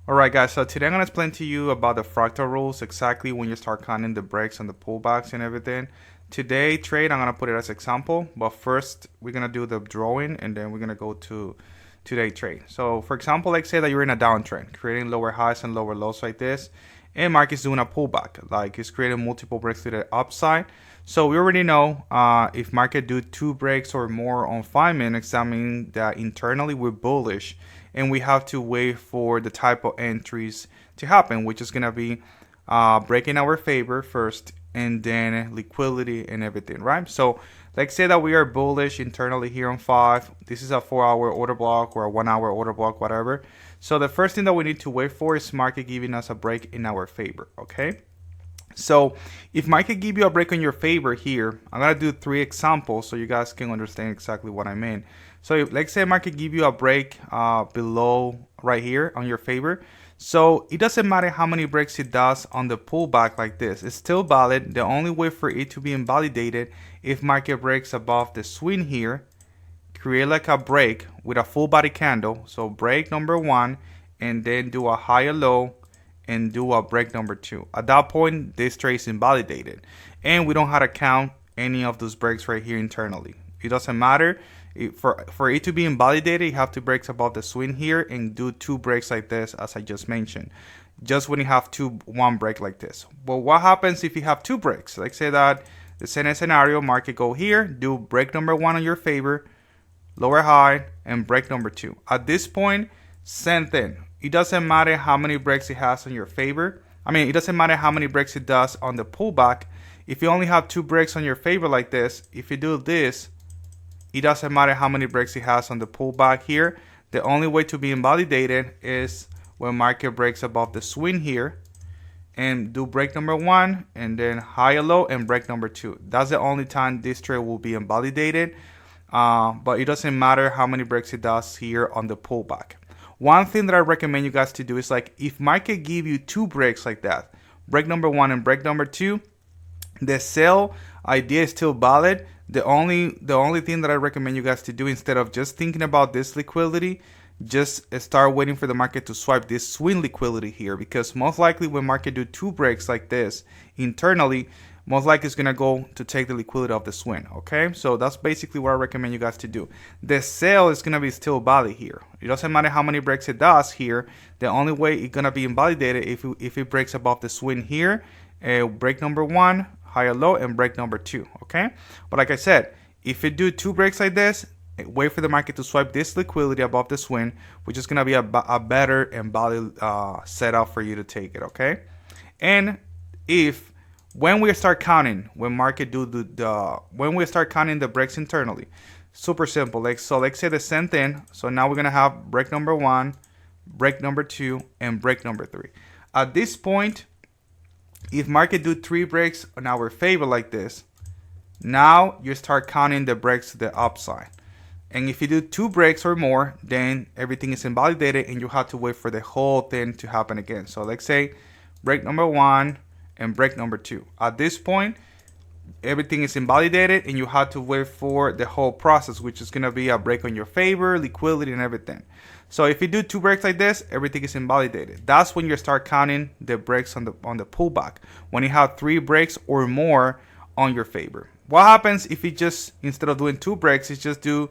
Alright guys, so today I'm going to explain to you about the fractal rules, exactly when you start counting the breaks and the pullbacks and everything. Today trade, I'm going to put it as example, but first we're going to do the drawing and then we're going to go to today trade. So for example, let's say that you're in a downtrend, creating lower highs and lower lows like this, and market's doing a pullback, like it's creating multiple breaks to the upside. So we already know if market do 2 breaks or more on 5 minutes, that means that internally we're bullish and we have to wait for the type of entries to happen, which is going to be breaking our favor first and then liquidity and everything, right? So let's say that we are bullish internally here on 5. This is a 4-hour order block or a 1-hour order block, whatever. So the first thing that we need to wait for is market giving us a break in our favor, okay? So if market give you a break in your favor here, I'm going to do 3 examples so you guys can understand exactly what I mean. So if, let's say market give you a break below right here on your favor. So it doesn't matter how many breaks it does on the pullback like this. It's still valid. The only way for it to be invalidated if market breaks above the swing here, create like a break with a full body candle. So break number 1 and then do a higher low and do a break number 2. At that point, this trade is invalidated. And we don't have to count any of those breaks right here internally. It doesn't matter. For it to be invalidated, you have to break above the swing here and do 2 breaks like this, as I just mentioned. Just when you have one break like this. But what happens if you have 2 breaks? Like say that the same scenario, market go here, do break number 1 on your favor, lower high, and break number 2. At this point, same thing. It doesn't matter how many breaks it has on your favor. It doesn't matter how many breaks it does on the pullback. If you only have 2 breaks on your favor like this, if you do this, it doesn't matter how many breaks it has on the pullback here. The only way to be invalidated is when market breaks above the swing here and do break number 1 and then higher low and break number 2. That's the only time this trade will be invalidated. But it doesn't matter how many breaks it does here on the pullback. One thing that I recommend you guys to do is like if market give you 2 breaks like that, break number 1 and break number 2, the sell idea is still valid. The only thing that I recommend you guys to do, instead of just thinking about this liquidity, just start waiting for the market to swipe this swing liquidity here, because most likely when market do 2 breaks like this internally, most likely it's gonna go to take the liquidity of the swing. Okay, so that's basically what I recommend you guys to do. The sell is gonna be still valid here. It doesn't matter how many breaks it does here. The only way it's gonna be invalidated if it breaks above the swing here, break number 1, higher low, and break number 2. Okay, but like I said, if it do 2 breaks like this, wait for the market to swipe this liquidity above the swing, which is gonna be a better and valid setup for you to take it. Okay, and when we start counting, when market do when we start counting the breaks internally, super simple. Let's say the same thing. So now we're gonna have break number 1, break number 2, and break number 3. At this point, if market do 3 breaks on our favor like this, now you start counting the breaks to the upside. And if you do 2 breaks or more, then everything is invalidated and you have to wait for the whole thing to happen again. So let's say break number 1 and break number 2. At this point, everything is invalidated and you have to wait for the whole process, which is going to be a break on your favor, liquidity, and everything. So if you do 2 breaks like this, everything is invalidated. That's when you start counting the breaks on the pullback, when you have 3 breaks or more on your favor. What happens if you just, instead of doing 2 breaks, you just do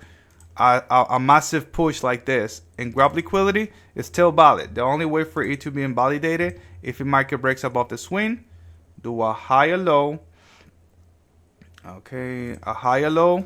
a massive push like this and grab liquidity? It's still valid. The only way for it to be invalidated, if the market breaks above the swing, do a higher low, okay, a higher low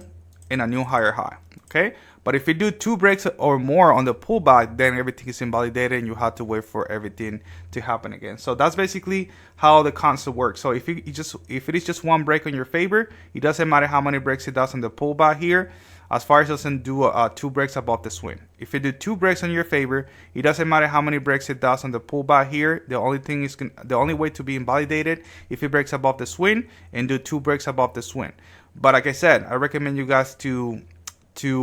and a new higher high. Okay, but if you do 2 breaks or more on the pullback, then everything is invalidated and you have to wait for everything to happen again. So that's basically how the concept works. So if it is just 1 break on your favor, it doesn't matter how many breaks it does on the pullback here, as far as it doesn't do 2 breaks above the swing. If you do 2 breaks on your favor, it doesn't matter how many breaks it does on the pullback here. The only way to be invalidated if it breaks above the swing and do 2 breaks above the swing. But like I said, I recommend you guys to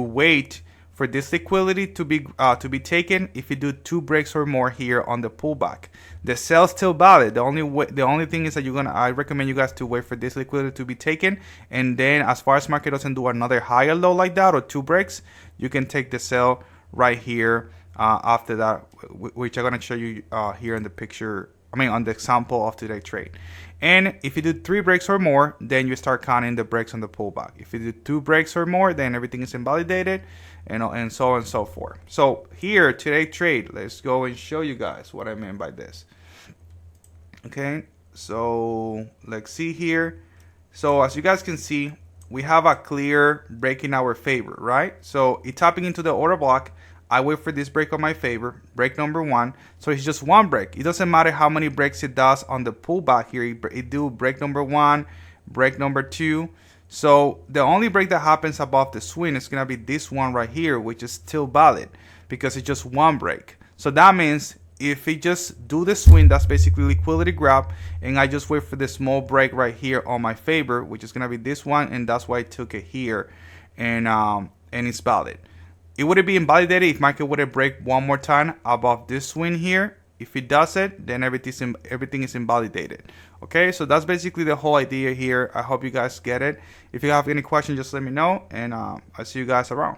wait for this liquidity to be taken if you do 2 breaks or more here on the pullback. The sell is still valid. The only thing is that I recommend you guys to wait for this liquidity to be taken, and then as far as market doesn't do another higher low like that or 2 breaks, you can take the sell right here after that, which I'm gonna show you here in the picture. I mean, on the example of today's trade. And if you do 3 breaks or more, then you start counting the breaks on the pullback. If you do 2 breaks or more, then everything is invalidated, and so on and so forth. So here, today's trade, let's go and show you guys what I mean by this. Okay, so let's see here. So as you guys can see, we have a clear break in our favor, right? So it's tapping into the order block. I wait for this break on my favor, break number 1. So it's just 1 break. It doesn't matter how many breaks it does on the pullback here. It do break number 1, break number 2. So the only break that happens above the swing is gonna be this one right here, which is still valid because it's just 1 break. So that means if it just do the swing, that's basically liquidity grab, and I just wait for the small break right here on my favor, which is gonna be this one, and that's why I took it here, and it's valid. It wouldn't be invalidated if market would have break one more time above this swing here. If it does it, then everything is invalidated. Okay, so that's basically the whole idea here. I hope you guys get it. If you have any questions, just let me know, and I'll see you guys around.